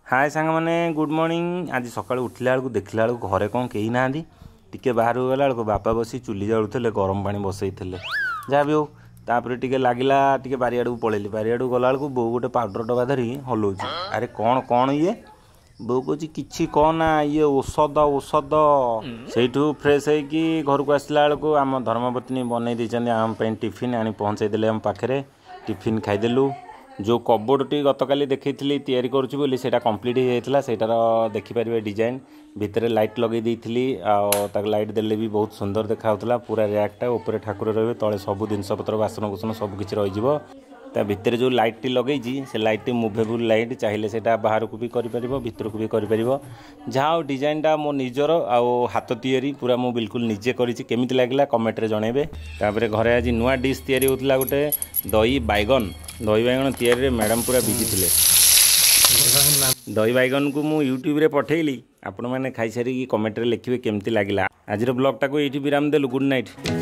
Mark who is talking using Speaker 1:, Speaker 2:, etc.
Speaker 1: हाय सांग मैंने good morning. आज सकाल उठला बेलू देखला बेलू घरे कौन कहीं ना टी बाहर गला बेलू बापा बसी चुली जाऊे गरम पानी बसई जहाँ भी हो तापर टे लगिला टे बारियाड़ को पलैली बारियाड़ गला बेलू बो गोटे पाउडर डबा धरी हलाऊँ। अरे कौन कौन ये बो कह कि कहना ये औषध औषध से फ्रेश होगी घर को आसला बेलू आम धर्मपत्नी बनई देते आम टिफिन आनी पहुँचाईदे आम पाखे टिफिन खाईदेलु। जो कबोर्डटी गतकाली देखी तैयारी करुँच बोली सेटा कंप्लीट हो जाता सेटार देखिपारे डिजाइन भितर लाइट लगे देती लाइट देले भी बहुत सुंदर देखा पूरा रैकटा ऊपर ठाकुर रे तले सब जिनपतर बासन कुसन सबकि रही भितर जो लाइट लगे से लाइट मुवेबल लाइट चाहिए से बाहर को भी कर भितर को भी कर जहाँ डिजाइनटा मो निजर आउ हाथ तैयारी पूरा मु बिल्कुल निजे करमी लगे कमेंट जनइबे। तापर घरे आज नुआ डिश तैयारी होता गोटे दही बैगन तैयारी मैडम पूरा बिजी थे। दही बैगन को मु यूट्यूब रे पठेली आपण मैंने खाई सारी कमेंट रे लिखिए केमती लगिला। आज ब्लॉग टाको ये विराम देलु। Good night.